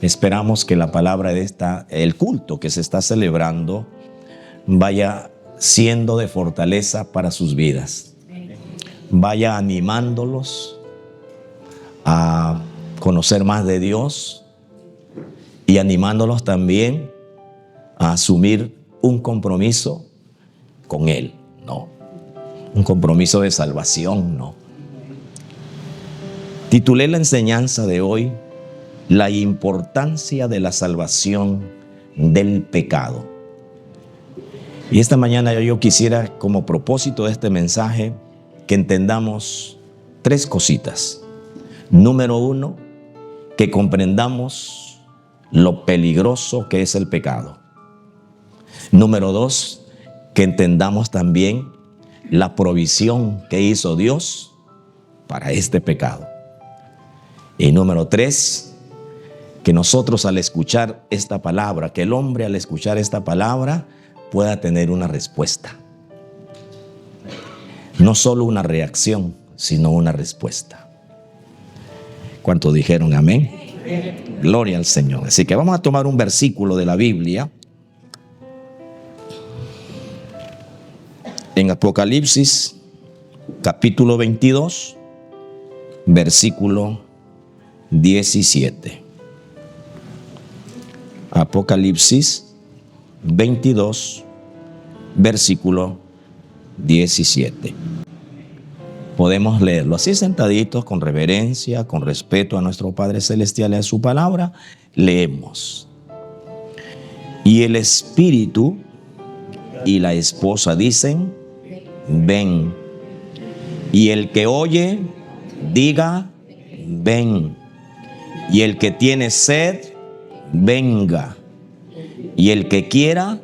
Esperamos que la palabra de el culto que se está celebrando vaya siendo de fortaleza para sus vidas. Vaya animándolos a conocer más de Dios y animándolos también a asumir un compromiso con Él, ¿no? Un compromiso de salvación, ¿no? Titulé la enseñanza de hoy: la importancia de la salvación del pecado. Y esta mañana yo quisiera, como propósito de este mensaje, que entendamos tres cositas. Número uno, que comprendamos lo peligroso que es el pecado. Número dos, que entendamos también la provisión que hizo Dios para este pecado. Y número tres, que nosotros al escuchar esta palabra, que el hombre al escuchar esta palabra pueda tener una respuesta. No solo una reacción, sino una respuesta. ¿Cuántos dijeron amén? Gloria al Señor. Así que vamos a tomar un versículo de la Biblia. En Apocalipsis, capítulo 22, versículo 17. Apocalipsis 22, versículo 17. Podemos leerlo así sentaditos, con reverencia, con respeto a nuestro Padre Celestial y a su palabra. Leemos. Y el Espíritu y la esposa dicen: ven. Y el que oye, diga: ven. Y el que tiene sed, venga. Y el que quiera,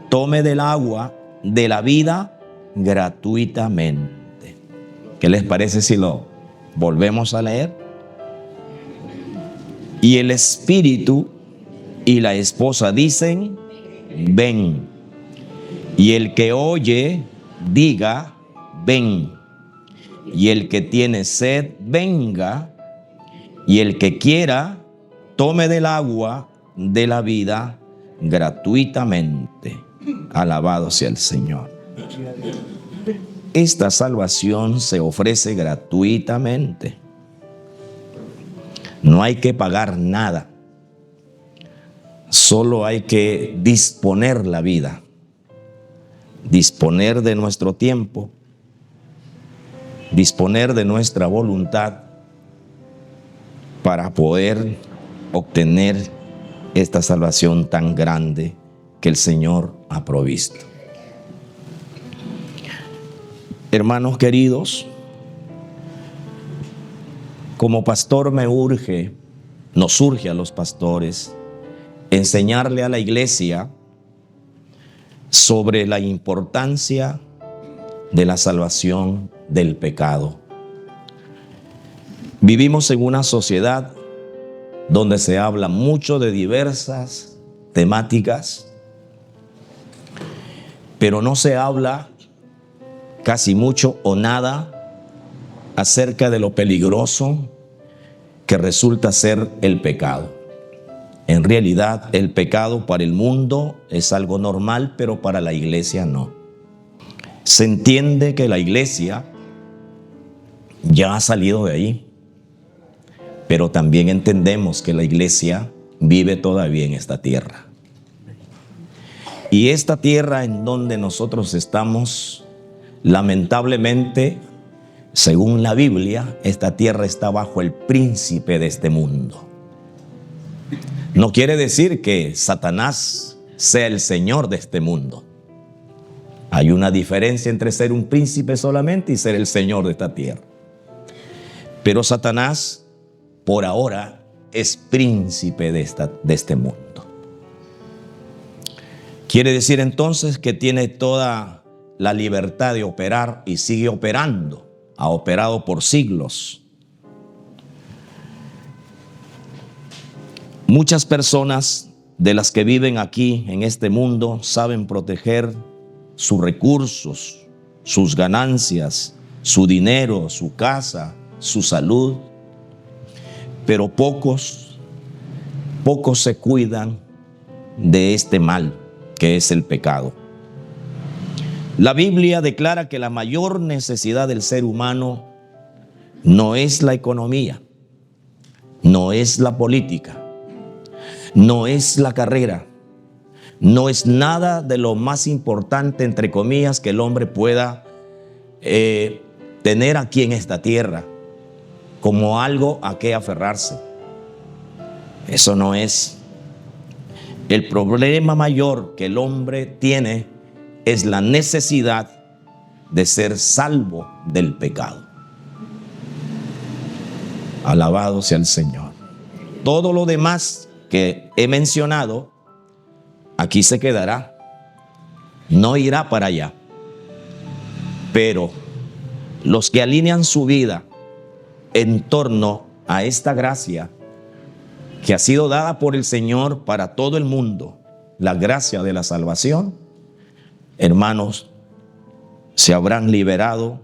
tome del agua de la vida gratuitamente. ¿Qué les parece si lo volvemos a leer? Y el Espíritu y la esposa dicen: ven. Y el que oye, diga: ven. Y el que tiene sed, venga. Y el que quiera, tome del agua de la vida gratuitamente. Alabado sea el Señor. Esta salvación se ofrece gratuitamente. No hay que pagar nada. Solo hay que disponer la vida. Disponer de nuestro tiempo. Disponer de nuestra voluntad para poder obtener esta salvación tan grande que el Señor ha provisto. Hermanos queridos, como pastor nos urge a los pastores enseñarle a la iglesia sobre la importancia de la salvación del pecado. Vivimos en una sociedad donde se habla mucho de diversas temáticas, pero no se habla casi mucho o nada acerca de lo peligroso que resulta ser el pecado. En realidad, el pecado para el mundo es algo normal, pero para la iglesia no. Se entiende que la iglesia ya ha salido de ahí, pero también entendemos que la iglesia vive todavía en esta tierra. Y esta tierra en donde nosotros estamos, lamentablemente, según la Biblia, esta tierra está bajo el príncipe de este mundo. No quiere decir que Satanás sea el señor de este mundo. Hay una diferencia entre ser un príncipe solamente y ser el señor de esta tierra. Pero Satanás, por ahora, es príncipe de este mundo. Quiere decir entonces que tiene toda la libertad de operar y sigue operando. Ha operado por siglos. Muchas personas de las que viven aquí en este mundo saben proteger sus recursos, sus ganancias, su dinero, su casa, su salud, pero pocos pocos se cuidan de este mal que es el pecado. La Biblia declara que la mayor necesidad del ser humano no es la economía, no es la política, no es la carrera, no es nada de lo más importante, entre comillas, que el hombre pueda tener aquí en esta tierra como algo a qué aferrarse. Eso no es. El problema mayor que el hombre tiene es la necesidad de ser salvo del pecado. Alabado sea el Señor. Todo lo demás que he mencionado aquí se quedará, no irá para allá. Pero los que alinean su vida en torno a esta gracia que ha sido dada por el Señor para todo el mundo, la gracia de la salvación, hermanos, se habrán liberado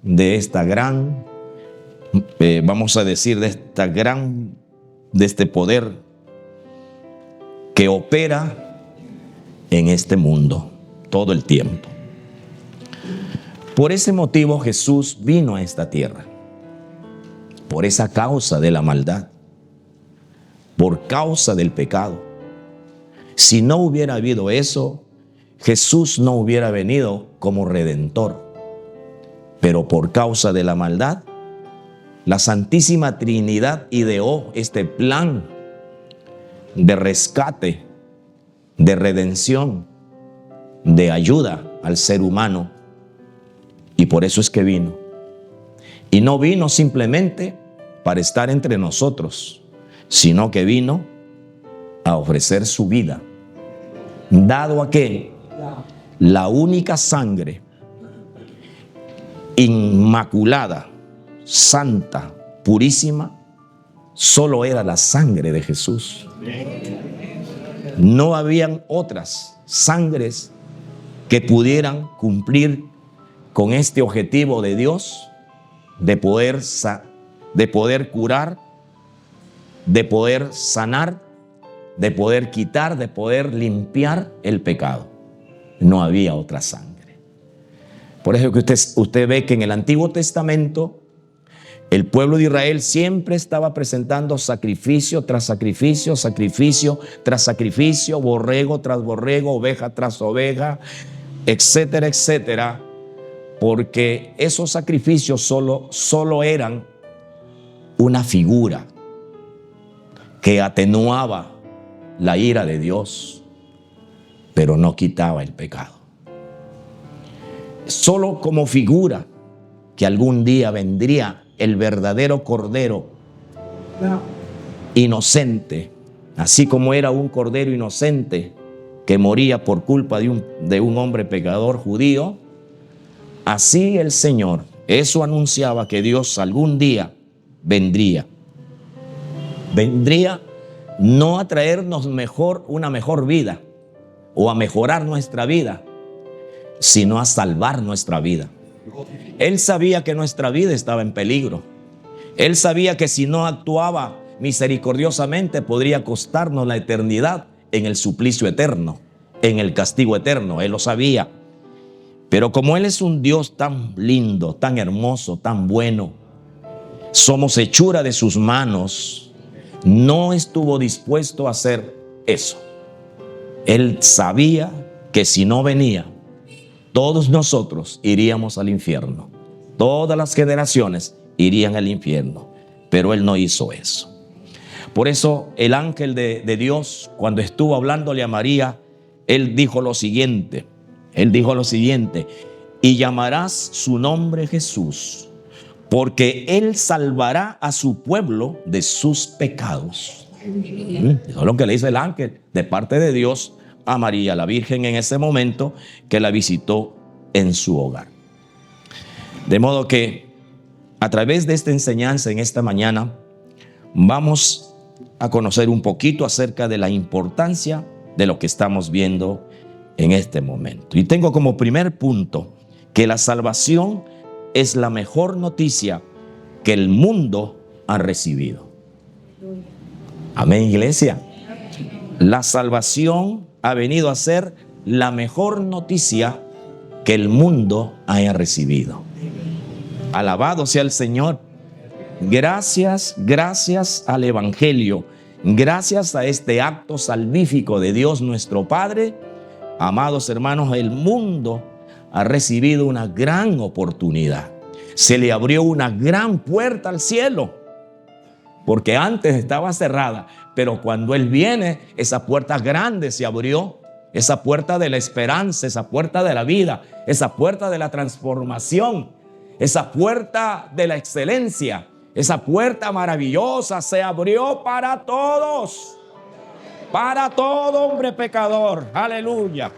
de esta gran, vamos a decir, de este poder que opera en este mundo todo el tiempo. Por ese motivo Jesús vino a esta tierra, por esa causa de la maldad, por causa del pecado. Si no hubiera habido eso, Jesús no hubiera venido como redentor. Pero por causa de la maldad, la Santísima Trinidad ideó este plan de rescate, de redención, de ayuda al ser humano. Y por eso es que vino. Y no vino simplemente para estar entre nosotros, sino que vino a ofrecer su vida, dado a que la única sangre inmaculada, santa, purísima, solo era la sangre de Jesús. No habían otras sangres que pudieran cumplir con este objetivo de Dios de poder curar, de poder sanar, de poder quitar, de poder limpiar el pecado. No había otra sangre. Por eso que usted ve que en el Antiguo Testamento el pueblo de Israel siempre estaba presentando sacrificio tras sacrificio, sacrificio tras sacrificio, borrego tras borrego, oveja tras oveja, etcétera, etcétera, porque esos sacrificios solo eran una figura que atenuaba la ira de Dios, pero no quitaba el pecado. Solo como figura que algún día vendría el verdadero Cordero inocente, así como era un Cordero inocente que moría por culpa de un hombre pecador judío. Así el Señor, eso anunciaba que Dios algún día vendría no a traernos una mejor vida o a mejorar nuestra vida, sino a salvar nuestra vida. Él sabía que nuestra vida estaba en peligro. Él sabía que si no actuaba misericordiosamente podría costarnos la eternidad en el suplicio eterno, en el castigo eterno. Él lo sabía. Pero como Él es un Dios tan lindo, tan hermoso, tan bueno, somos hechura de sus manos, no estuvo dispuesto a hacer eso. Él sabía que si no venía, todos nosotros iríamos al infierno. Todas las generaciones irían al infierno. Pero Él no hizo eso. Por eso el ángel de Dios, cuando estuvo hablándole a María, Él dijo lo siguiente. Y llamarás su nombre Jesús, porque Él salvará a su pueblo de sus pecados. Eso es lo que le dice el ángel de parte de Dios a María, la Virgen, en ese momento que la visitó en su hogar. De modo que a través de esta enseñanza en esta mañana vamos a conocer un poquito acerca de la importancia de lo que estamos viendo en este momento. Y tengo como primer punto que la salvación es la mejor noticia que el mundo ha recibido. Amén, iglesia. La salvación ha venido a ser la mejor noticia que el mundo haya recibido. Alabado sea el Señor. Gracias al Evangelio, gracias a este acto salvífico de Dios nuestro Padre, amados hermanos, el mundo ha recibido una gran oportunidad. Se le abrió una gran puerta al cielo, porque antes estaba cerrada, pero cuando Él viene, esa puerta grande se abrió, esa puerta de la esperanza, esa puerta de la vida, esa puerta de la transformación, esa puerta de la excelencia, esa puerta maravillosa se abrió para todos, para todo hombre pecador. Aleluya.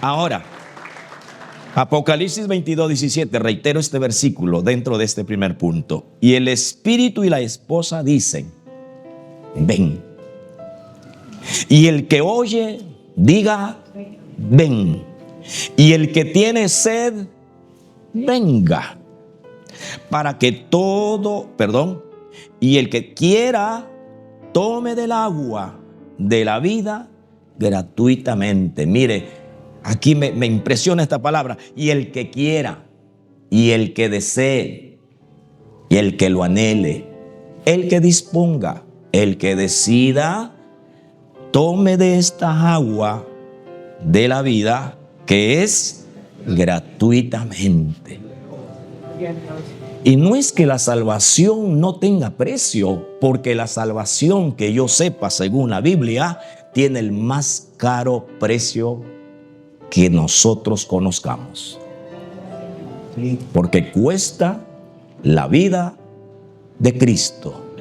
Ahora, Apocalipsis 22:17, reitero este versículo dentro de este primer punto. Y el espíritu y la esposa dicen, ven. Y el que oye, diga, ven. Y el que tiene sed, venga. Para que y el que quiera, tome del agua de la vida gratuitamente. Mire, aquí me impresiona esta palabra. Y el que quiera, y el que desee, y el que lo anhele, el que disponga, el que decida, tome de esta agua de la vida que es gratuitamente. Y no es que la salvación no tenga precio, porque la salvación, que yo sepa, según la Biblia, tiene el más caro precio que nosotros conozcamos. Porque cuesta la vida de Cristo,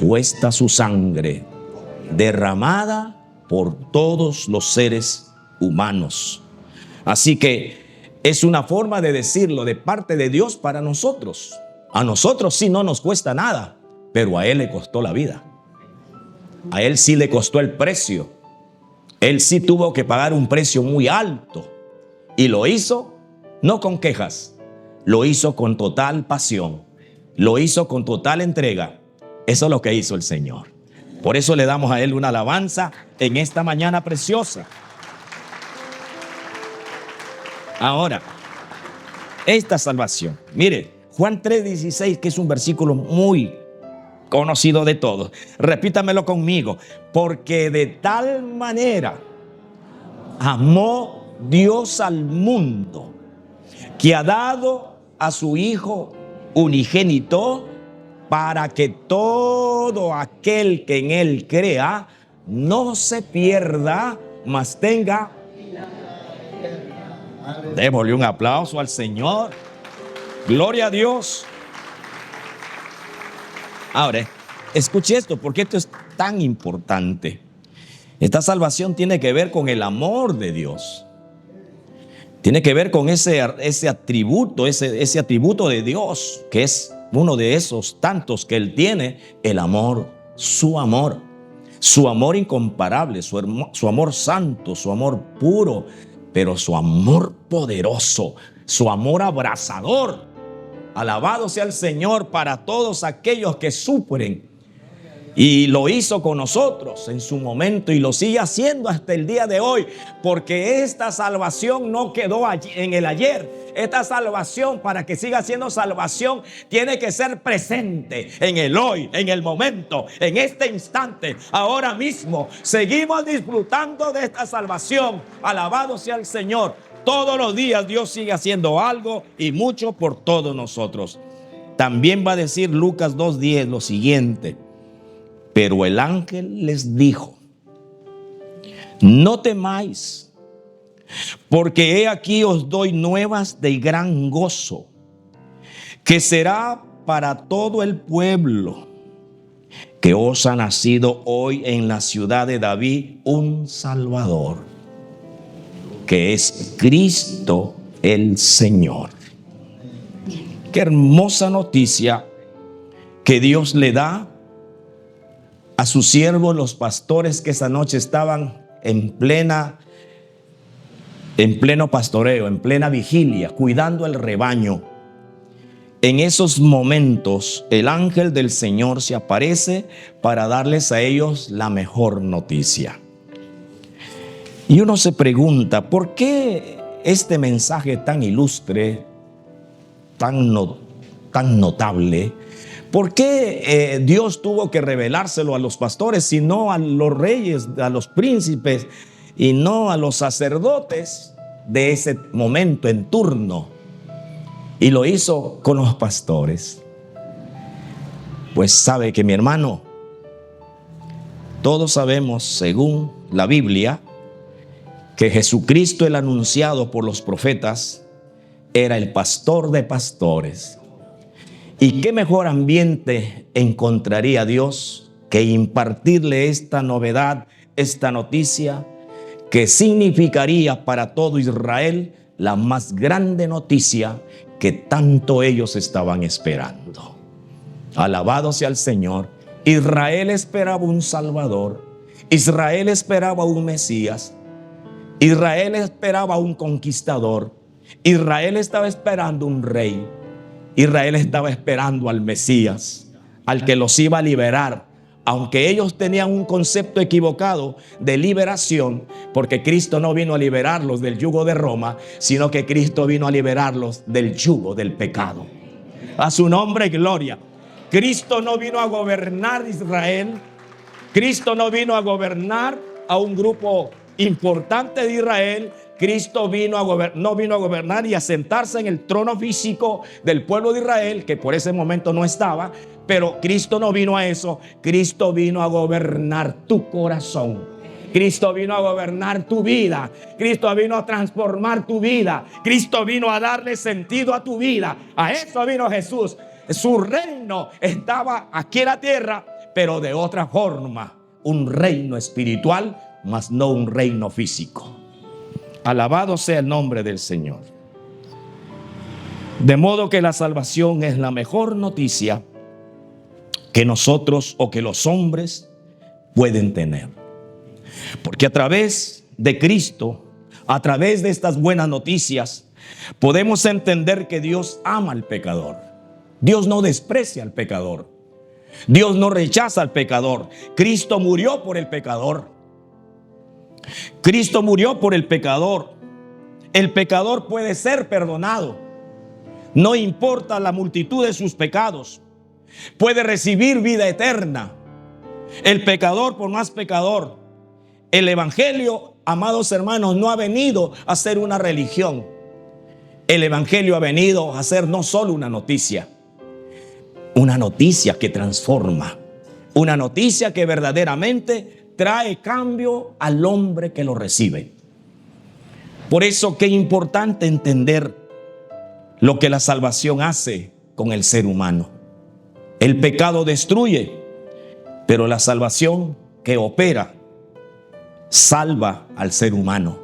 cuesta su sangre derramada por todos los seres humanos. Así que es una forma de decirlo de parte de Dios para nosotros. A nosotros sí no nos cuesta nada, pero a Él le costó la vida. A Él sí le costó el precio. Él sí tuvo que pagar un precio muy alto. Y lo hizo no con quejas, lo hizo con total pasión, lo hizo con total entrega. Eso es lo que hizo el Señor. Por eso le damos a Él una alabanza en esta mañana preciosa. Ahora, esta salvación, mire, Juan 3:16, que es un versículo muy conocido de todos. Repítamelo conmigo. Porque de tal manera amó Dios al mundo, que ha dado a su Hijo unigénito, para que todo aquel que en Él crea no se pierda, mas tenga. Démosle un aplauso al Señor. Gloria a Dios. Ahora, escuche esto, porque esto es tan importante. Esta salvación tiene que ver con el amor de Dios. Tiene que ver con ese atributo, ese atributo de Dios, que es uno de esos tantos que Él tiene, el amor, su amor incomparable, su amor santo, su amor puro, pero su amor poderoso, su amor abrazador. Alabado sea el Señor para todos aquellos que sufren. Y lo hizo con nosotros en su momento y lo sigue haciendo hasta el día de hoy, porque esta salvación no quedó allí en el ayer. Esta salvación, para que siga siendo salvación, tiene que ser presente en el hoy, en el momento, en este instante, ahora mismo. Seguimos disfrutando de esta salvación. Alabado sea el Señor. Todos los días Dios sigue haciendo algo y mucho por todos nosotros. También va a decir Lucas 2:10 lo siguiente. Pero el ángel les dijo: no temáis, porque he aquí os doy nuevas de gran gozo, que será para todo el pueblo, que os ha nacido hoy en la ciudad de David un Salvador, que es Cristo el Señor. Qué hermosa noticia que Dios le da a sus siervos, los pastores, que esa noche estaban en pleno pastoreo, en plena vigilia, cuidando el rebaño. En esos momentos el ángel del Señor se aparece para darles a ellos la mejor noticia. Y uno se pregunta, ¿por qué este mensaje tan ilustre, tan notable? ¿Por qué Dios tuvo que revelárselo a los pastores y no a los reyes, a los príncipes y no a los sacerdotes de ese momento en turno? Y lo hizo con los pastores. Pues sabe que, mi hermano, todos sabemos, según la Biblia, que Jesucristo, el anunciado por los profetas, era el pastor de pastores. ¿Y qué mejor ambiente encontraría Dios que impartirle esta novedad, esta noticia, que significaría para todo Israel la más grande noticia que tanto ellos estaban esperando? Alabado sea el Señor. Israel esperaba un Salvador. Israel esperaba un Mesías. Israel esperaba un conquistador. Israel estaba esperando un rey. Israel estaba esperando al Mesías, al que los iba a liberar. Aunque ellos tenían un concepto equivocado de liberación, porque Cristo no vino a liberarlos del yugo de Roma, sino que Cristo vino a liberarlos del yugo del pecado. A su nombre, gloria. Cristo no vino a gobernar Israel. Cristo no vino a gobernar a un grupo importante de Israel. Cristo no vino a gobernar y a sentarse en el trono físico del pueblo de Israel, que por ese momento no estaba. Pero Cristo no vino a eso. Cristo vino a gobernar tu corazón. Cristo vino a gobernar tu vida. Cristo vino a transformar tu vida. Cristo vino a darle sentido a tu vida. A eso vino Jesús. Su reino estaba aquí en la tierra, pero de otra forma. Un reino espiritual, mas no un reino físico. Alabado sea el nombre del Señor. De modo que la salvación es la mejor noticia que nosotros o que los hombres pueden tener. Porque a través de Cristo, a través de estas buenas noticias, podemos entender que Dios ama al pecador. Dios no desprecia al pecador. Dios no rechaza al pecador. Cristo murió por el pecador. Cristo murió por el pecador. El pecador puede ser perdonado. No importa la multitud de sus pecados. Puede recibir vida eterna. El pecador, por más pecador. El evangelio, amados hermanos, no ha venido a ser una religión. El evangelio ha venido a ser no solo una noticia que transforma. Una noticia que verdaderamente trae cambio al hombre que lo recibe. Por eso, qué importante entender lo que la salvación hace con el ser humano. El pecado destruye, pero la salvación que opera salva al ser humano.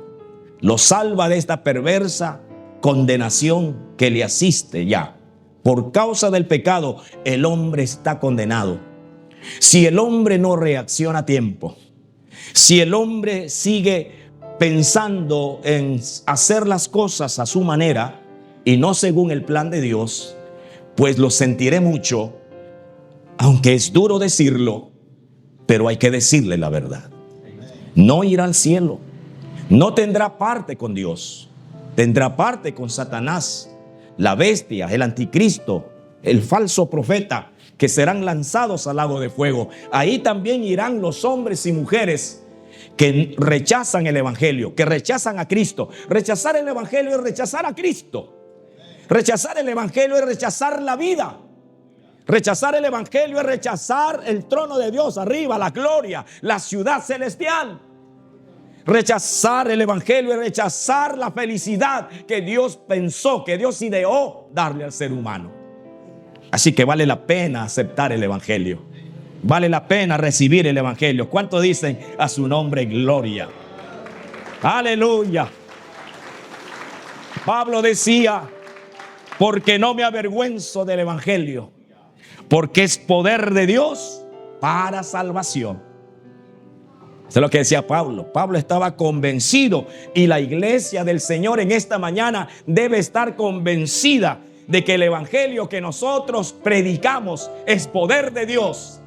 Lo salva de esta perversa condenación que le asiste ya. Por causa del pecado, el hombre está condenado. Si el hombre no reacciona a tiempo, si el hombre sigue pensando en hacer las cosas a su manera y no según el plan de Dios, pues lo sentiré mucho, aunque es duro decirlo, pero hay que decirle la verdad. No irá al cielo, no tendrá parte con Dios, tendrá parte con Satanás, la bestia, el anticristo, el falso profeta, que serán lanzados al lago de fuego. Ahí también irán los hombres y mujeres que rechazan el evangelio, que rechazan a Cristo. Rechazar el evangelio es rechazar a Cristo. Rechazar el evangelio es rechazar la vida. Rechazar el evangelio es rechazar el trono de Dios arriba, la gloria, la ciudad celestial. Rechazar el evangelio es rechazar la felicidad que Dios pensó, que Dios ideó darle al ser humano. Así que vale la pena aceptar el evangelio. Vale la pena recibir el evangelio. ¿Cuánto dicen a su nombre gloria? Aleluya. Pablo decía, porque no me avergüenzo del evangelio, porque es poder de Dios para salvación. Eso es lo que decía Pablo. Pablo estaba convencido, y la iglesia del Señor en esta mañana debe estar convencida de que el evangelio que nosotros predicamos es poder de Dios,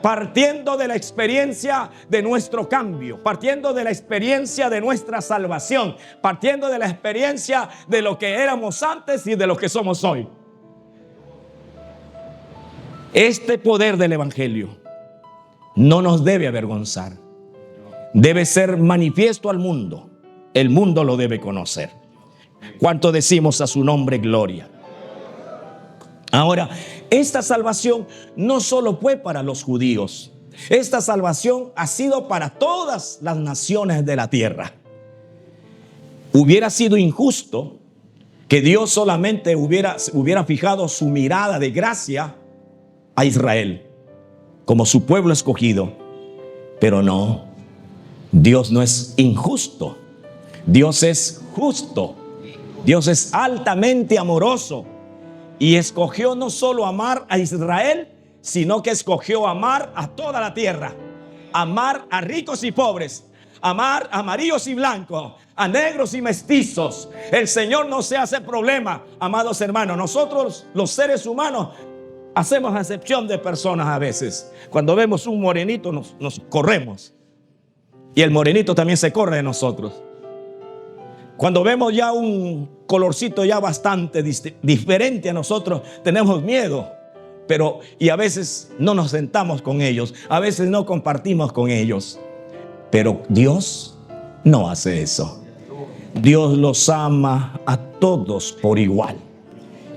partiendo de la experiencia de nuestro cambio, partiendo de la experiencia de nuestra salvación, partiendo de la experiencia de lo que éramos antes y de lo que somos hoy. Este poder del evangelio no nos debe avergonzar, debe ser manifiesto al mundo. El mundo lo debe conocer. ¿Cuánto decimos a su nombre gloria? Ahora, esta salvación no solo fue para los judíos. Esta salvación ha sido para todas las naciones de la tierra. Hubiera sido injusto que Dios solamente hubiera fijado su mirada de gracia a Israel como su pueblo escogido. Pero no, Dios no es injusto. Dios es justo. Dios es altamente amoroso. Y escogió no solo amar a Israel, sino que escogió amar a toda la tierra. Amar a ricos y pobres. Amar a amarillos y blancos. A negros y mestizos. El Señor no se hace problema, amados hermanos. Nosotros, los seres humanos, hacemos acepción de personas a veces. Cuando vemos un morenito nos corremos. Y el morenito también se corre de nosotros. Cuando vemos ya un colorcito ya bastante diferente a nosotros, tenemos miedo. Y a veces no nos sentamos con ellos, a veces no compartimos con ellos. Pero Dios no hace eso. Dios los ama a todos por igual.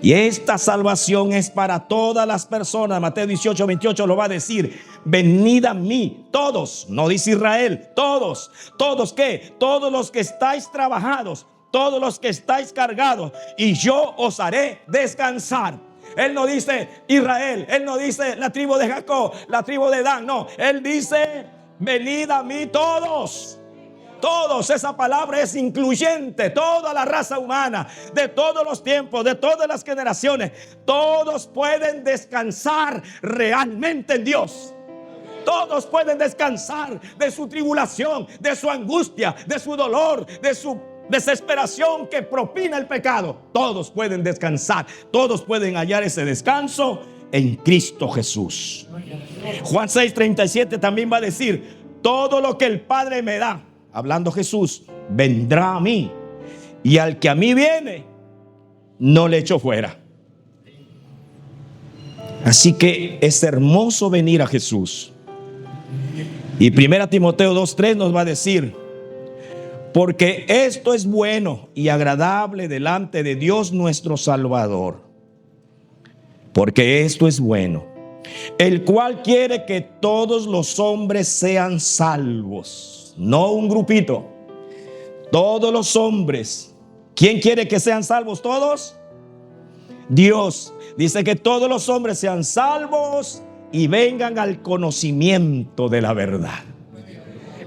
Y esta salvación es para todas las personas. Mateo 18:28 lo va a decir. Venid a mí, todos, no dice Israel, todos. ¿Todos qué? Todos los que estáis trabajados, todos los que estáis cargados, y yo os haré descansar. Él no dice Israel, Él no dice la tribu de Jacob, la tribu de Dan, no. Él dice, venid a mí todos. Todos, esa palabra es incluyente, toda la raza humana, de todos los tiempos, de todas las generaciones. Todos pueden descansar realmente en Dios. Todos pueden descansar de su tribulación, de su angustia, de su dolor, de su desesperación que propina el pecado. Todos pueden descansar, todos pueden hallar ese descanso en Cristo Jesús. Juan 6:37 también va a decir, todo lo que el Padre me da, hablando Jesús, vendrá a mí, y al que a mí viene, no le echo fuera. Así que es hermoso venir a Jesús. Y 1 Timoteo 2:3 nos va a decir, porque esto es bueno y agradable delante de Dios nuestro Salvador. Porque esto es bueno, el cual quiere que todos los hombres sean salvos. No un grupito, todos los hombres. ¿Quién quiere que sean salvos todos? Dios dice que todos los hombres sean salvos y vengan al conocimiento de la verdad.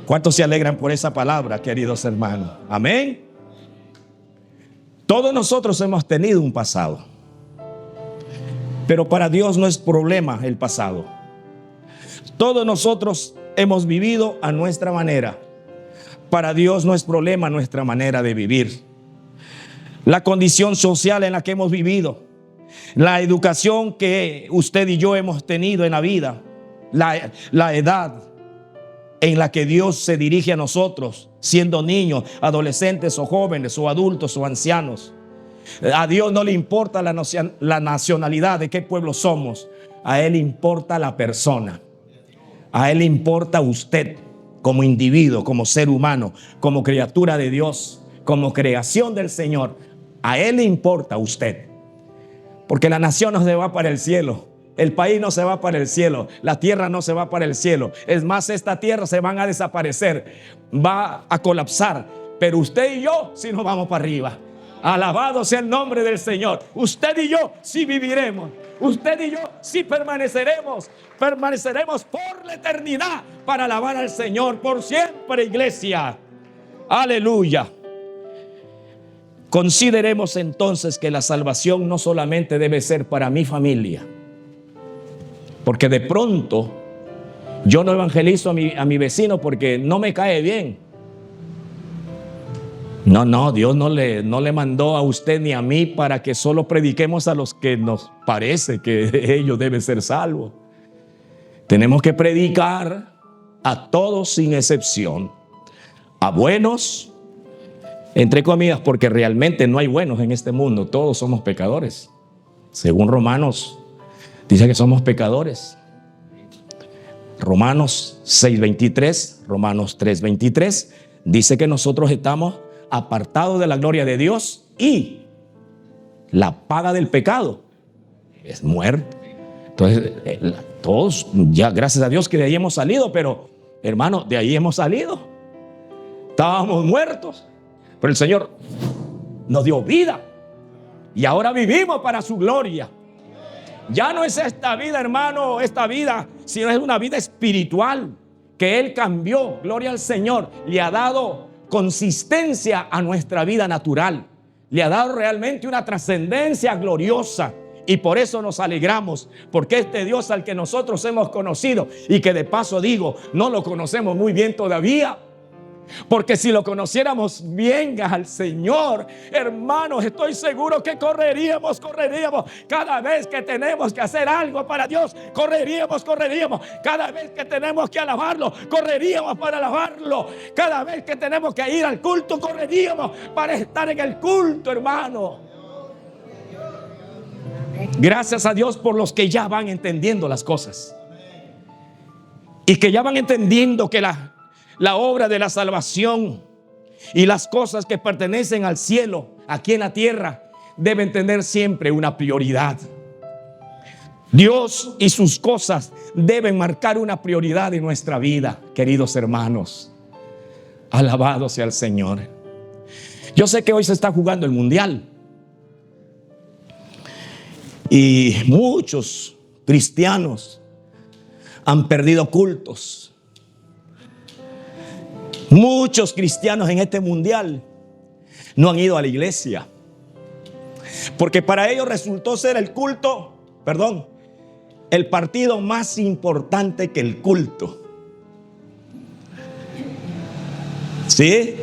¿Cuántos se alegran por esa palabra, queridos hermanos? Amén. Todos nosotros hemos tenido un pasado, pero para Dios no es problema el pasado. Todos nosotros hemos vivido a nuestra manera. Para Dios no es problema nuestra manera de vivir. La condición social en la que hemos vivido, la educación que usted y yo hemos tenido en la vida, la edad en la que Dios se dirige a nosotros, siendo niños, adolescentes o jóvenes o adultos o ancianos. A Dios no le importa la nacionalidad, de qué pueblo somos. A Él importa la persona. A Él importa usted como individuo, como ser humano, como criatura de Dios, como creación del Señor. A Él le importa usted. Porque la nación no se va para el cielo, el país no se va para el cielo, la tierra no se va para el cielo. Es más, esta tierra se van a desaparecer, va a colapsar. Pero usted y yo sí nos vamos para arriba. Alabado sea el nombre del Señor. Usted y yo sí viviremos. Usted y yo sí permaneceremos por la eternidad para alabar al Señor por siempre, iglesia. Aleluya. Consideremos entonces que la salvación no solamente debe ser para mi familia, porque de pronto yo no evangelizo a mi vecino porque no me cae bien. No, Dios no le mandó a usted ni a mí para que solo prediquemos a los que nos parece que ellos deben ser salvos. Tenemos que predicar a todos sin excepción, a buenos, entre comillas, porque realmente no hay buenos en este mundo, todos somos pecadores. Según Romanos, dice que somos pecadores. Romanos 6:23, Romanos 3:23, dice que nosotros estamos apartados de la gloria de Dios y la paga del pecado es muerte. Entonces, todos, ya gracias a Dios que de ahí hemos salido, pero hermano, de ahí hemos salido. Estábamos muertos, pero el Señor nos dio vida y ahora vivimos para su gloria. Ya no es esta vida, hermano, esta vida, sino es una vida espiritual que Él cambió. Gloria al Señor. Le ha dado consistencia a nuestra vida natural. Le ha dado realmente una trascendencia gloriosa. Y por eso nos alegramos, porque este Dios al que nosotros hemos conocido, y que de paso digo, no lo conocemos muy bien todavía, porque si lo conociéramos bien al Señor, hermanos, estoy seguro que correríamos cada vez que tenemos que hacer algo para Dios. Correríamos cada vez que tenemos que alabarlo, correríamos para alabarlo. Cada vez que tenemos que ir al culto, correríamos para estar en el culto, hermano. Gracias a Dios por los que ya van entendiendo las cosas y que ya van entendiendo que la obra de la salvación y las cosas que pertenecen al cielo aquí en la tierra deben tener siempre una prioridad. Dios y sus cosas deben marcar una prioridad en nuestra vida, queridos hermanos. Alabado sea el Señor. Yo sé que hoy se está jugando el mundial y muchos cristianos han perdido cultos. Muchos cristianos en este mundial no han ido a la iglesia, porque para ellos resultó ser el partido más importante que el culto. ¿Sí?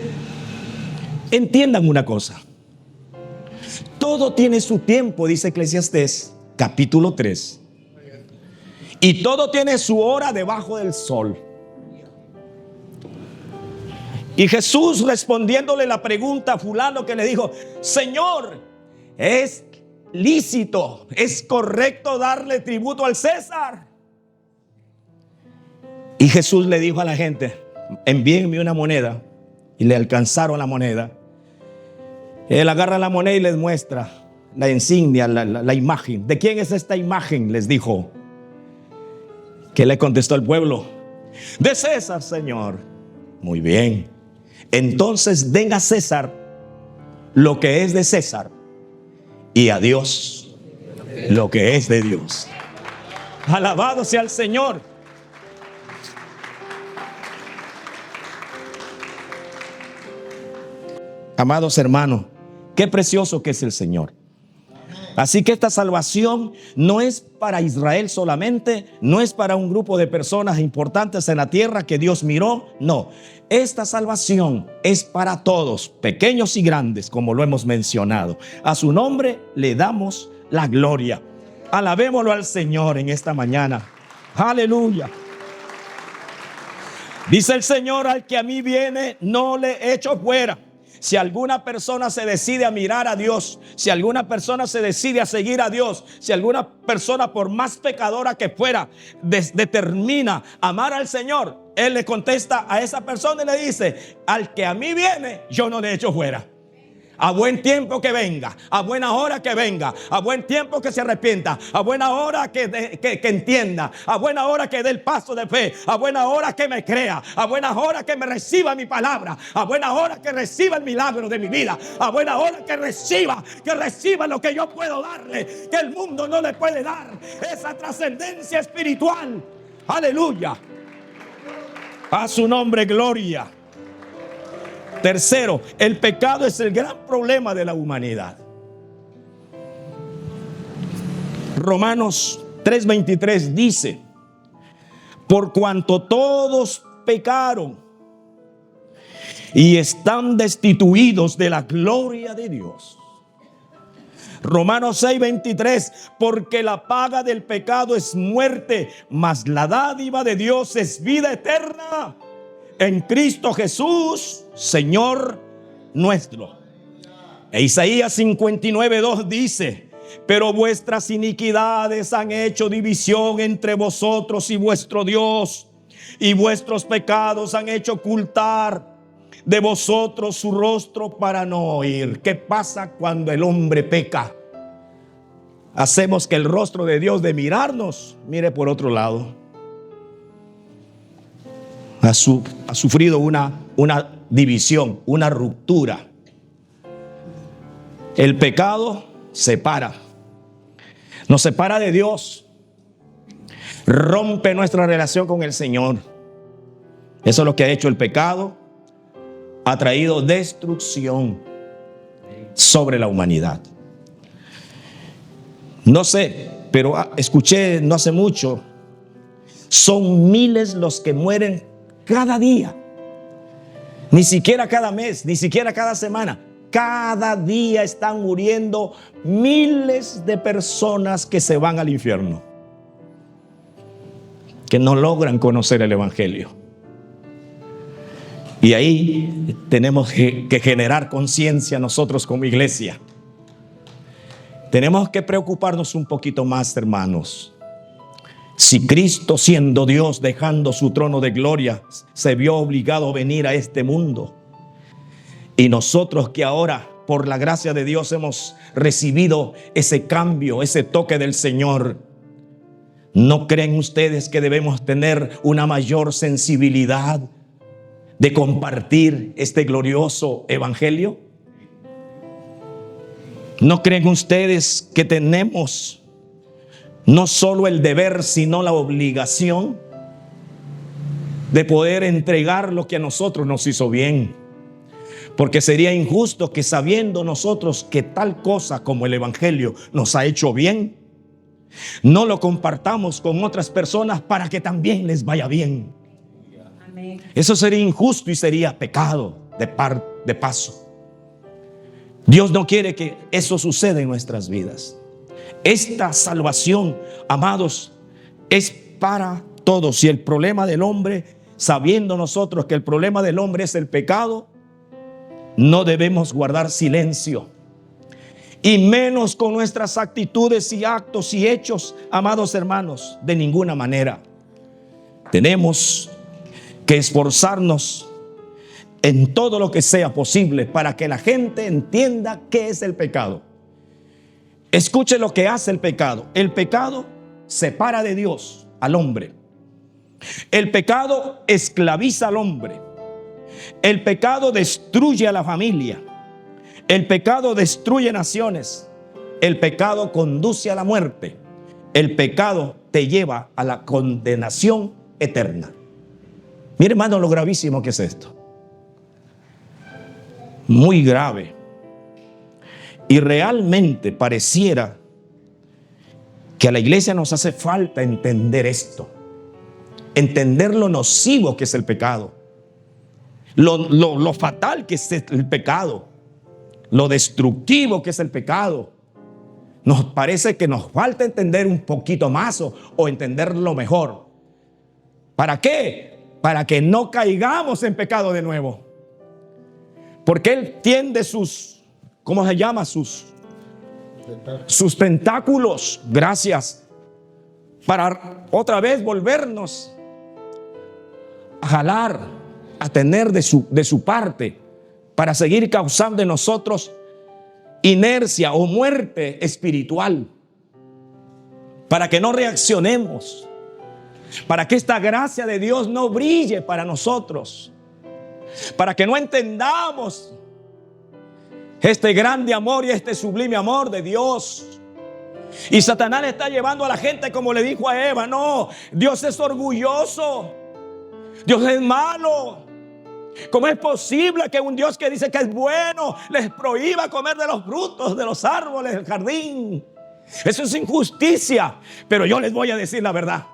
Entiendan una cosa. Todo tiene su tiempo, dice Eclesiastés, capítulo 3. Y todo tiene su hora debajo del sol. Y Jesús, respondiéndole la pregunta a fulano que le dijo: Señor, ¿es lícito, es correcto darle tributo al César? Y Jesús le dijo a la gente: envíenme una moneda. Y le alcanzaron la moneda. Él agarra la moneda y les muestra la insignia, la imagen. ¿De quién es esta imagen?, les dijo. ¿Qué le contestó el pueblo? De César, Señor. Muy bien. Entonces den a César lo que es de César y a Dios lo que es de Dios. Alabado sea el Señor. Amados hermanos, qué precioso que es el Señor. Así que esta salvación no es para Israel solamente, no es para un grupo de personas importantes en la tierra que Dios miró. No, esta salvación es para todos, pequeños y grandes, como lo hemos mencionado. A su nombre le damos la gloria. Alabémoslo al Señor en esta mañana. Aleluya. Dice el Señor: al que a mí viene, no le echo fuera. Si alguna persona se decide a mirar a Dios, si alguna persona se decide a seguir a Dios, si alguna persona, por más pecadora que fuera, determina amar al Señor, Él le contesta a esa persona y le dice: al que a mí viene, yo no le echo fuera. A buen tiempo que venga, a buena hora que venga, a buen tiempo que se arrepienta, a buena hora que entienda, a buena hora que dé el paso de fe, a buena hora que me crea, a buena hora que me reciba mi palabra, a buena hora que reciba el milagro de mi vida, a buena hora que reciba lo que yo puedo darle, que el mundo no le puede dar, esa trascendencia espiritual. Aleluya. A su nombre, gloria. Tercero, el pecado es el gran problema de la humanidad. Romanos 3:23 dice: por cuanto todos pecaron y están destituidos de la gloria de Dios. Romanos 6:23, porque la paga del pecado es muerte, mas la dádiva de Dios es vida eterna en Cristo Jesús, Señor nuestro. E Isaías 59:2 dice, pero vuestras iniquidades han hecho división entre vosotros y vuestro Dios, y vuestros pecados han hecho ocultar de vosotros su rostro para no oír. ¿Qué pasa cuando el hombre peca? Hacemos que el rostro de Dios, de mirarnos, mire por otro lado. Ha sufrido una división, una ruptura. El pecado separa, nos separa de Dios, rompe nuestra relación con el Señor. Eso es lo que ha hecho el pecado. Ha traído destrucción sobre la humanidad. No sé, pero escuché no hace mucho, son miles los que mueren cada día. Ni siquiera cada mes, ni siquiera cada semana. Cada día están muriendo miles de personas que se van al infierno, que no logran conocer el Evangelio. Y ahí tenemos que generar conciencia nosotros como iglesia. Tenemos que preocuparnos un poquito más, hermanos. Si Cristo, siendo Dios, dejando su trono de gloria, se vio obligado a venir a este mundo, y nosotros que ahora, por la gracia de Dios, hemos recibido ese cambio, ese toque del Señor, ¿no creen ustedes que debemos tener una mayor sensibilidad de compartir este glorioso evangelio? ¿No creen ustedes que tenemos no solo el deber, sino la obligación de poder entregar lo que a nosotros nos hizo bien? Porque sería injusto que, sabiendo nosotros que tal cosa como el evangelio nos ha hecho bien, no lo compartamos con otras personas para que también les vaya bien. Eso sería injusto y sería pecado de paso. Dios no quiere que eso suceda en nuestras vidas. Esta salvación, amados, es para todos. Y el problema del hombre, sabiendo nosotros que el problema del hombre es el pecado, no debemos guardar silencio. Y menos con nuestras actitudes y actos y hechos, amados hermanos, de ninguna manera. Tenemos que esforzarnos en todo lo que sea posible para que la gente entienda qué es el pecado. Escuche lo que hace el pecado. El pecado separa de Dios al hombre. El pecado esclaviza al hombre. El pecado destruye a la familia. El pecado destruye naciones. El pecado conduce a la muerte. El pecado te lleva a la condenación eterna. Mire, hermano, lo gravísimo que es esto. Muy grave. Y realmente pareciera que a la iglesia nos hace falta entender esto. Entender lo nocivo que es el pecado. Lo fatal que es el pecado. Lo destructivo que es el pecado. Nos parece que nos falta entender un poquito más o entenderlo mejor. ¿Para qué? Para que no caigamos en pecado de nuevo. Porque Él tiende sus, ¿cómo se llama? Sus tentáculos, gracias, para otra vez volvernos a jalar, a tener de su parte, para seguir causando en nosotros inercia o muerte espiritual, para que no reaccionemos, para que esta gracia de Dios no brille para nosotros, para que no entendamos este grande amor y este sublime amor de Dios. Y Satanás le está llevando a la gente, como le dijo a Eva: no, Dios es orgulloso, Dios es malo. ¿Cómo es posible que un Dios que dice que es bueno les prohíba comer de los frutos de los árboles del jardín? Eso es injusticia. Pero yo les voy a decir la verdad: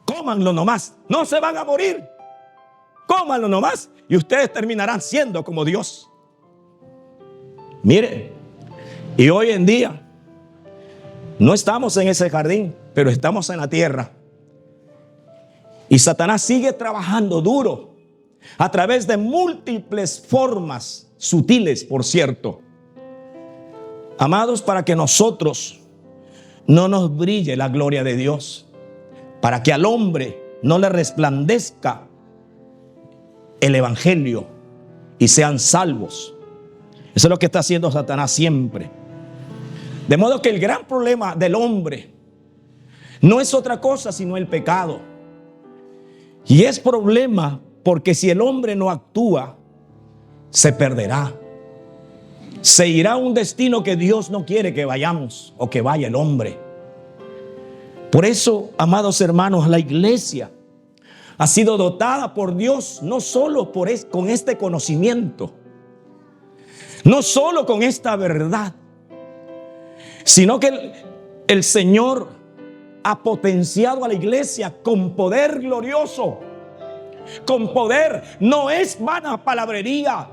cómanlo nomás, no se van a morir. cómanlo nomás y ustedes terminarán siendo como Dios. Mire, y hoy en día no estamos en ese jardín, pero estamos en la tierra. Y Satanás sigue trabajando duro a través de múltiples formas, sutiles por cierto, amados, para que nosotros no nos brille la gloria de Dios, para que al hombre no le resplandezca el evangelio y sean salvos. Eso es lo que está haciendo Satanás siempre. De modo que el gran problema del hombre no es otra cosa sino el pecado. Y es problema porque si el hombre no actúa, se perderá. Se irá a un destino que Dios no quiere que vayamos o que vaya el hombre. Por eso, amados hermanos, la iglesia ha sido dotada por Dios no solo con este conocimiento, no solo con esta verdad, sino que el Señor ha potenciado a la iglesia con poder glorioso. Con poder, no es vana palabrería.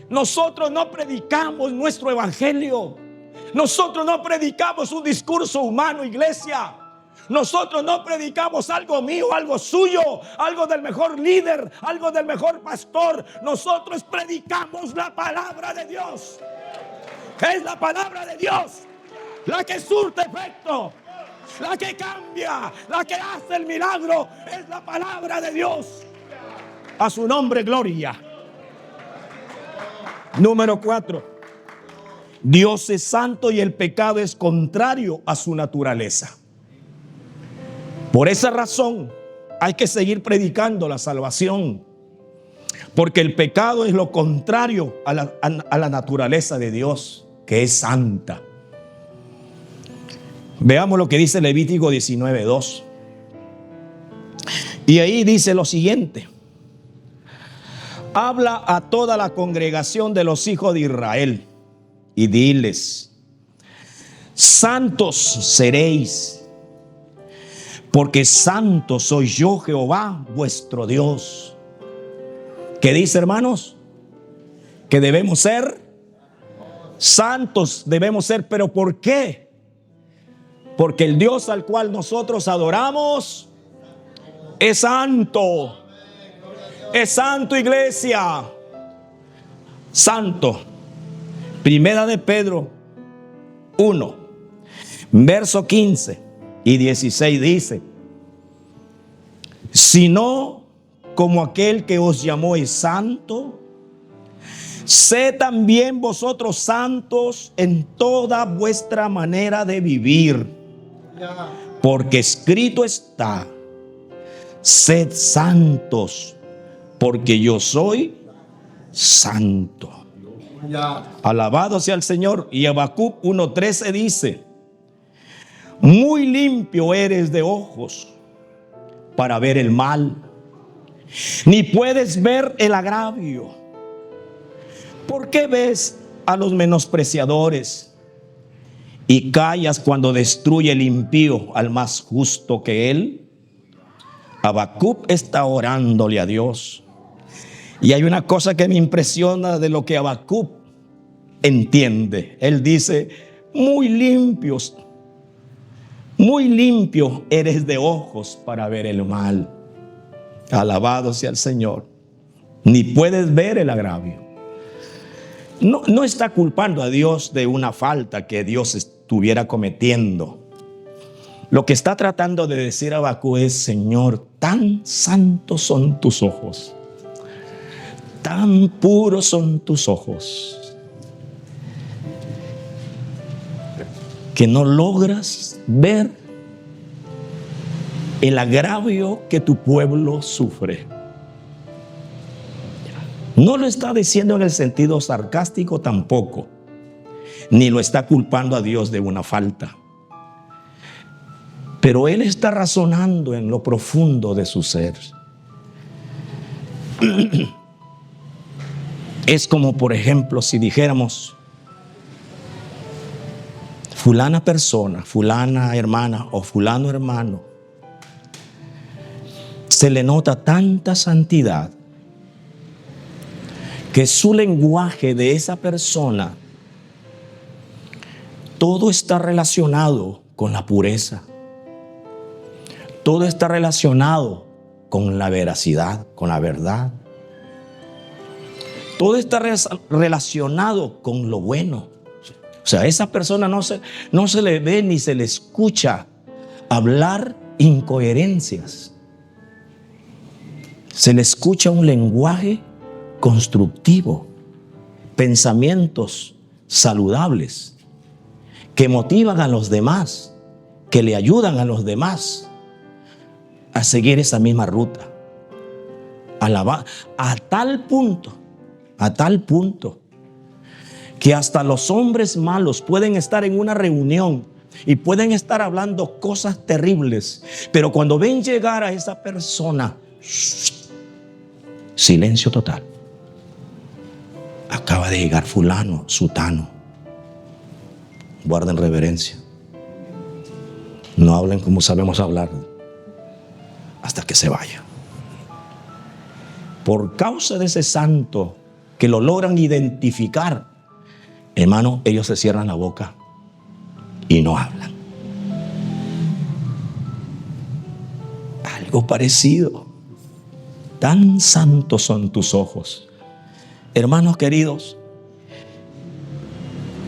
Nosotros no predicamos nuestro evangelio. Nosotros no predicamos un discurso humano, iglesia. Nosotros no predicamos algo mío, algo suyo, algo del mejor líder, algo del mejor pastor. Nosotros predicamos la palabra de Dios. Es la palabra de Dios la que surte efecto, la que cambia, la que hace el milagro. Es la palabra de Dios. A su nombre, gloria. Número 4. Dios es santo y el pecado es contrario a su naturaleza. Por esa razón hay que seguir predicando la salvación, porque el pecado es lo contrario a la naturaleza de Dios, que es santa. Veamos lo que dice Levítico 19:2. Y ahí dice lo siguiente: habla a toda la congregación de los hijos de Israel y diles: santos seréis, porque santo soy yo, Jehová, vuestro Dios. ¿Qué dice, hermanos? Que debemos ser santos, debemos ser. ¿Pero por qué? Porque el Dios al cual nosotros adoramos es santo. Es santo, iglesia. Santo. Primera de Pedro 1, verso 15 y 16 dice: sino como aquel que os llamó es santo, sed también vosotros santos en toda vuestra manera de vivir. Porque escrito está: sed santos, porque yo soy santo. Alabado sea el Señor. Y Habacuc 1:13 dice: muy limpio eres de ojos para ver el mal, ni puedes ver el agravio. ¿Por qué ves a los menospreciadores y callas cuando destruye el impío al más justo que él? Habacuc está orándole a Dios. Y hay una cosa que me impresiona de lo que Habacuc entiende. Él dice: muy limpio eres de ojos para ver el mal. Alabado sea el Señor. Ni puedes ver el agravio. No está culpando a Dios de una falta que Dios estuviera cometiendo. Lo que está tratando de decir Habacuc es: Señor, tan santos son tus ojos, tan puros son tus ojos, que no logras ver el agravio que tu pueblo sufre. No lo está diciendo en el sentido sarcástico tampoco, ni lo está culpando a Dios de una falta. Pero él está razonando en lo profundo de su ser. Es como, por ejemplo, si dijéramos: fulana persona, fulana hermana o fulano hermano, se le nota tanta santidad que su lenguaje de esa persona, todo está relacionado con la pureza. Todo está relacionado con la veracidad, con la verdad. Todo está relacionado con lo bueno. O sea, a esa persona no se le ve ni se le escucha hablar incoherencias. Se le escucha un lenguaje constructivo, pensamientos saludables que motivan a los demás, que le ayudan a los demás a seguir esa misma ruta. A tal punto que hasta los hombres malos pueden estar en una reunión y pueden estar hablando cosas terribles, pero cuando ven llegar a esa persona, silencio total. Acaba de llegar fulano, sutano. Guarden reverencia. No hablen como sabemos hablar hasta que se vaya. Por causa de ese santo que lo logran identificar, hermano, ellos se cierran la boca y no hablan. Algo parecido. Tan santos son tus ojos. Hermanos queridos,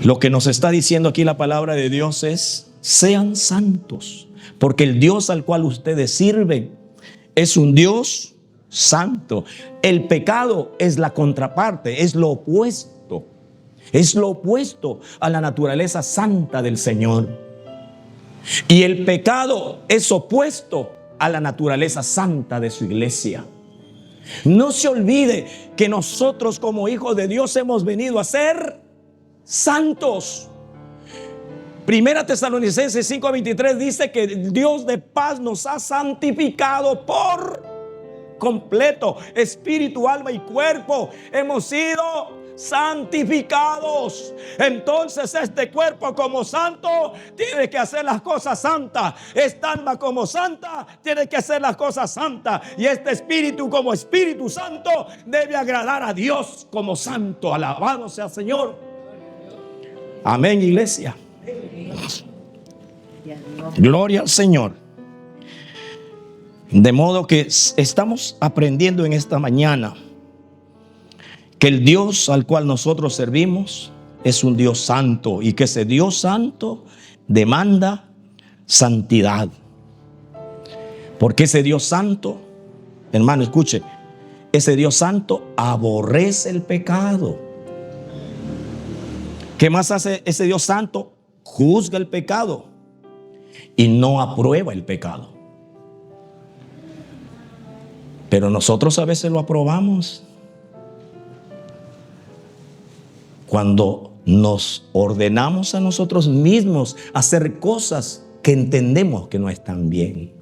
lo que nos está diciendo aquí la palabra de Dios es: sean santos, porque el Dios al cual ustedes sirven es un Dios santo. El pecado es la contraparte, es lo opuesto. Es lo opuesto a la naturaleza santa del Señor. Y el pecado es opuesto a la naturaleza santa de su iglesia. No se olvide que nosotros como hijos de Dios hemos venido a ser santos. Primera Tesalonicenses 5:23 dice que el Dios de paz nos ha santificado por completo, espíritu, alma y cuerpo. Hemos sido santificados. Entonces este cuerpo como santo tiene que hacer las cosas santas. Esta alma como santa tiene que hacer las cosas santas. Y este espíritu como Espíritu Santo debe agradar a Dios como santo. Alabado sea el Señor. Amén, iglesia. Gloria al Señor. De modo que estamos aprendiendo en esta mañana que el Dios al cual nosotros servimos es un Dios santo, y que ese Dios santo demanda santidad. Porque ese Dios santo, hermano, escuche, ese Dios santo aborrece el pecado. ¿Qué más hace ese Dios santo? Juzga el pecado y no aprueba el pecado. Pero nosotros a veces lo aprobamos cuando nos ordenamos a nosotros mismos hacer cosas que entendemos que no están bien.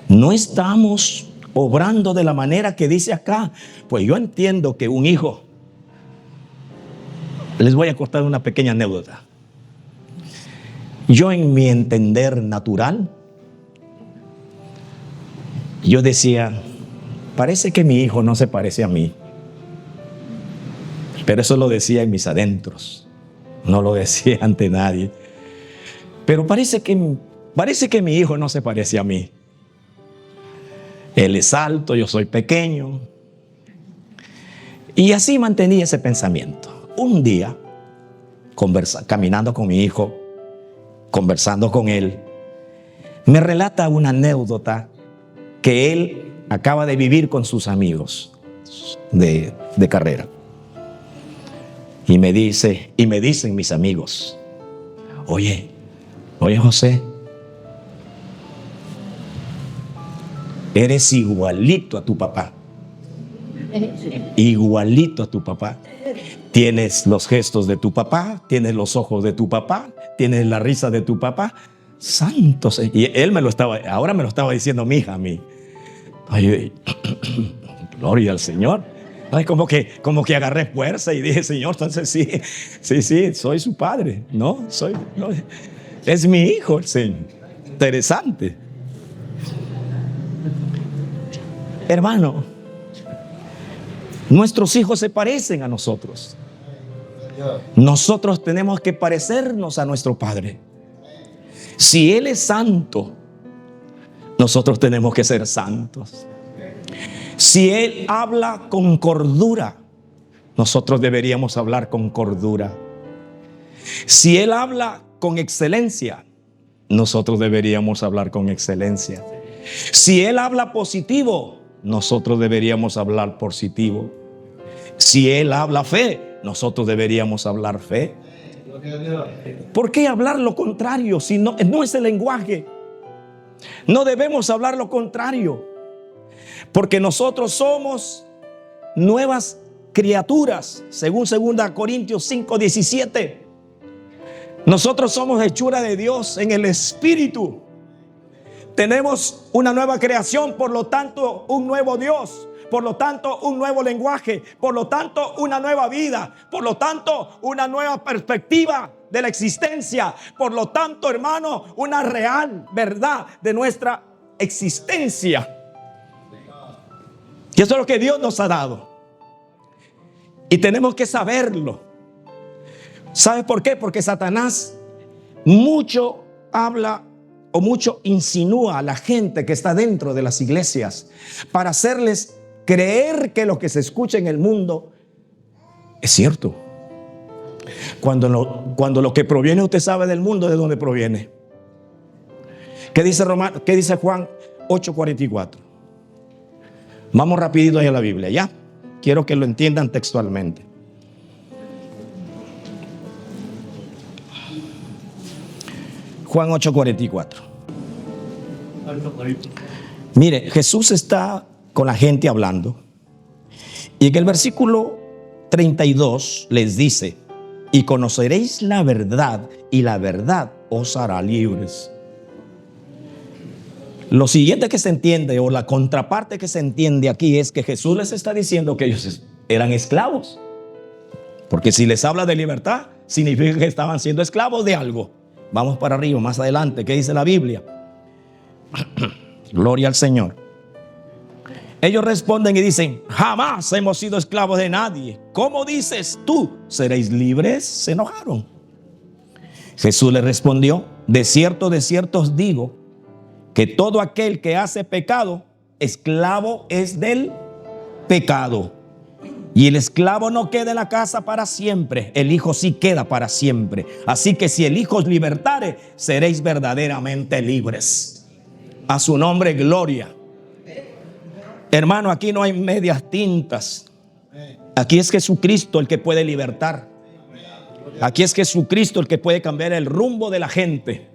No estamos obrando de la manera que dice acá. Pues yo entiendo que un hijo, les voy a contar una pequeña anécdota. Yo, en mi entender natural, yo decía, parece que mi hijo no se parece a mí. Pero eso lo decía en mis adentros, no lo decía ante nadie. Pero parece que mi hijo no se parece a mí. Él es alto, yo soy pequeño. Y así mantenía ese pensamiento. Un día, caminando con mi hijo, conversando con él, me relata una anécdota que él acaba de vivir con sus amigos de carrera. Y me dicen mis amigos, oye José, eres igualito a tu papá. Igualito a tu papá. Tienes los gestos de tu papá, tienes los ojos de tu papá, tienes la risa de tu papá. Santos. Y él ahora me lo estaba diciendo mi hija a mí. Ay, gloria al Señor. Ay, como que agarré fuerza y dije, Señor, entonces sí, soy su padre. No, es mi hijo, Señor. Interesante. Hermano, Nuestros hijos se parecen a nosotros. Nosotros tenemos que parecernos a nuestro Padre. Si Él es santo, nosotros tenemos que ser santos. Si Él habla con cordura, nosotros deberíamos hablar con cordura. Si Él habla con excelencia, nosotros deberíamos hablar con excelencia. Si Él habla positivo, nosotros deberíamos hablar positivo. Si Él habla fe, nosotros deberíamos hablar fe. ¿Por qué hablar lo contrario si no es el lenguaje? No debemos hablar lo contrario, porque nosotros somos nuevas criaturas, según 2 Corintios 5:17. Nosotros somos hechura de Dios en el Espíritu. Tenemos una nueva creación, por lo tanto un nuevo Dios, por lo tanto un nuevo lenguaje, por lo tanto una nueva vida, por lo tanto una nueva perspectiva de la existencia, por lo tanto, hermano, una real verdad de nuestra existencia. Y eso es lo que Dios nos ha dado, y tenemos que saberlo. ¿Sabes por qué? Porque Satanás mucho habla o mucho insinúa a la gente que está dentro de las iglesias para hacerles creer que lo que se escucha en el mundo es cierto. Cuando lo que proviene, usted sabe del mundo de dónde proviene. ¿Qué dice Juan 8:44? Vamos rapidito ahí a la Biblia, ¿ya? Quiero que lo entiendan textualmente. Juan 8:44. Mire, Jesús está con la gente hablando, y en el versículo 32 les dice: y conoceréis la verdad, y la verdad os hará libres. Lo siguiente que se entiende, o la contraparte que se entiende aquí, es que Jesús les está diciendo que ellos eran esclavos, porque si les habla de libertad, significa que estaban siendo esclavos de algo. Vamos para arriba, más adelante, ¿qué dice la Biblia? Gloria al Señor. Ellos responden y dicen: jamás hemos sido esclavos de nadie. ¿Cómo dices tú, seréis libres? Se enojaron. Jesús les respondió: de cierto os digo, que todo aquel que hace pecado, esclavo es del pecado. Y el esclavo no queda en la casa para siempre, el Hijo sí queda para siempre. Así que si el Hijo os libertare, seréis verdaderamente libres. A su nombre, gloria. Hermano, aquí no hay medias tintas. Aquí es Jesucristo el que puede libertar. Aquí es Jesucristo el que puede cambiar el rumbo de la gente.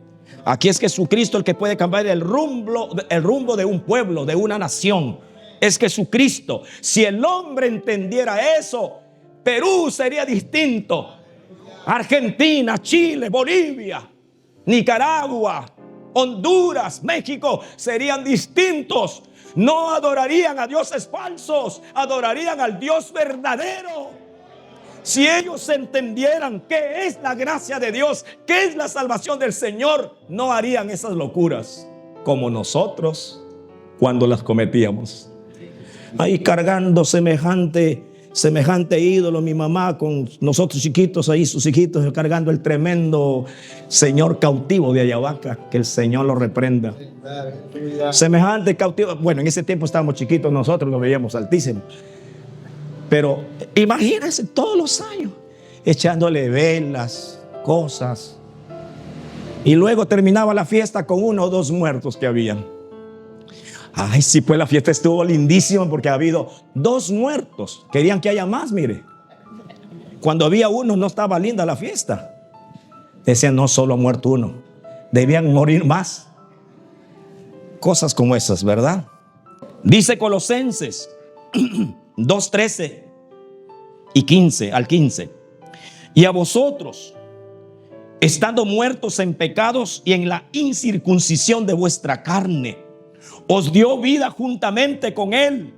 Aquí es Jesucristo el que puede cambiar el rumbo de un pueblo, de una nación. Es Jesucristo. Si el hombre entendiera eso, Perú sería distinto. Argentina, Chile, Bolivia, Nicaragua, Honduras, México serían distintos. No adorarían a dioses falsos, adorarían al Dios verdadero. Si ellos entendieran qué es la gracia de Dios, qué es la salvación del Señor, no harían esas locuras como nosotros cuando las cometíamos. Ahí cargando semejante ídolo, mi mamá con nosotros chiquitos, ahí sus hijitos cargando el tremendo señor cautivo de Ayahuasca, que el Señor lo reprenda. Semejante cautivo. Bueno, en ese tiempo estábamos chiquitos, nosotros lo veíamos altísimo. Pero imagínense todos los años echándole velas, cosas. Y luego terminaba la fiesta con 1 o 2 muertos que habían. Ay, sí, pues la fiesta estuvo lindísima porque ha habido 2 muertos. Querían que haya más, mire. Cuando había uno no estaba linda la fiesta. Decían: no, solo ha muerto uno, debían morir más. Cosas como esas, ¿verdad? Dice Colosenses 2:13 y 15 al 15: y a vosotros, estando muertos en pecados y en la incircuncisión de vuestra carne, os dio vida juntamente con Él,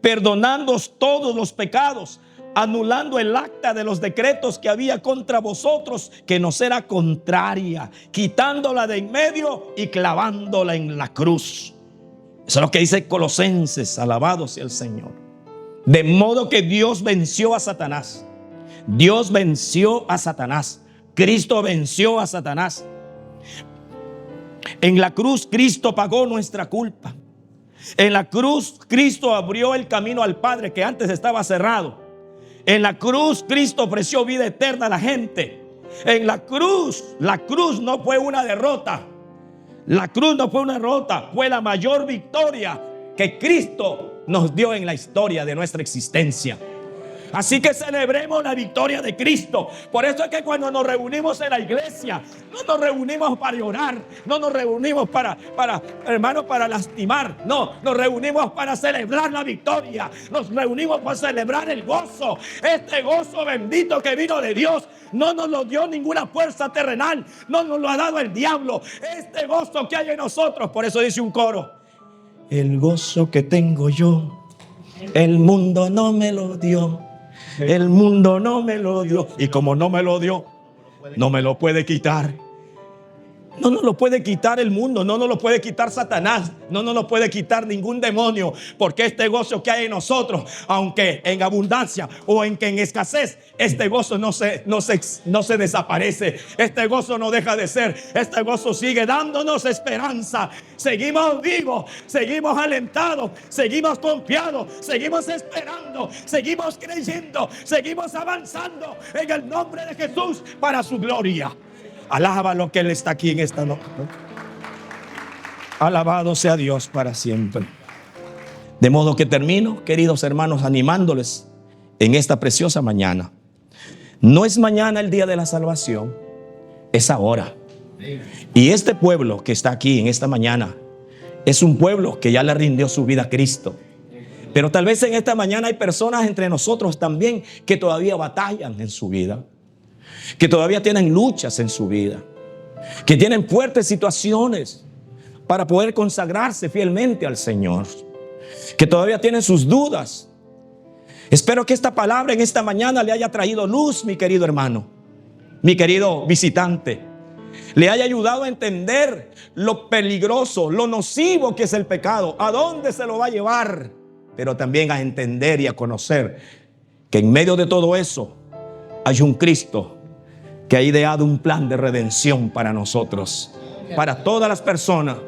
perdonándoos todos los pecados, anulando el acta de los decretos que había contra vosotros, que nos era contraria, quitándola de en medio y clavándola en la cruz. Eso es lo que dice Colosenses. Alabado sea el Señor. De modo que Dios venció a Satanás. Dios venció a Satanás. Cristo venció a Satanás. En la cruz Cristo pagó nuestra culpa. En la cruz Cristo abrió el camino al Padre que antes estaba cerrado. En la cruz Cristo ofreció vida eterna a la gente. En la cruz no fue una derrota. La cruz no fue una derrota, fue la mayor victoria que Cristo nos dio en la historia de nuestra existencia. Así que celebremos la victoria de Cristo. Por eso es que cuando nos reunimos en la iglesia, no nos reunimos para llorar, no nos reunimos para lastimar. No, nos reunimos para celebrar la victoria. Nos reunimos para celebrar el gozo. Este gozo bendito que vino de Dios no nos lo dio ninguna fuerza terrenal, no nos lo ha dado el diablo. Este gozo que hay en nosotros, por eso dice un coro: el gozo que tengo yo, el mundo no me lo dio. El mundo no me lo dio. Y como no me lo dio, no me lo puede quitar. No nos lo puede quitar el mundo, no nos lo puede quitar Satanás, no nos lo puede quitar ningún demonio, porque este gozo que hay en nosotros, aunque en abundancia o en escasez, este gozo no se desaparece. Este gozo no deja de ser. Este gozo sigue dándonos esperanza. Seguimos vivos, seguimos alentados, seguimos confiados, seguimos esperando, seguimos creyendo, seguimos avanzando en el nombre de Jesús para su gloria. Alaba lo que Él está aquí en esta noche. Alabado sea Dios para siempre. De modo que termino, queridos hermanos, animándoles en esta preciosa mañana. No es mañana el día de la salvación, es ahora. Y este pueblo que está aquí en esta mañana es un pueblo que ya le rindió su vida a Cristo. Pero tal vez en esta mañana hay personas entre nosotros también que todavía batallan en su vida, que todavía tienen luchas en su vida, que tienen fuertes situaciones para poder consagrarse fielmente al Señor, que todavía tienen sus dudas. Espero que esta palabra en esta mañana le haya traído luz, mi querido hermano, mi querido visitante, le haya ayudado a entender lo peligroso, lo nocivo que es el pecado, a dónde se lo va a llevar, pero también a entender y a conocer que en medio de todo eso hay un Cristo que ha ideado un plan de redención para nosotros, para todas las personas,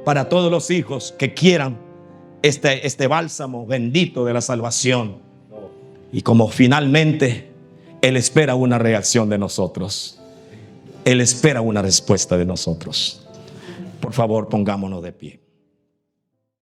para todos los hijos que quieran este bálsamo bendito de la salvación. Y como finalmente Él espera una reacción de nosotros, Él espera una respuesta de nosotros. Por favor, pongámonos de pie.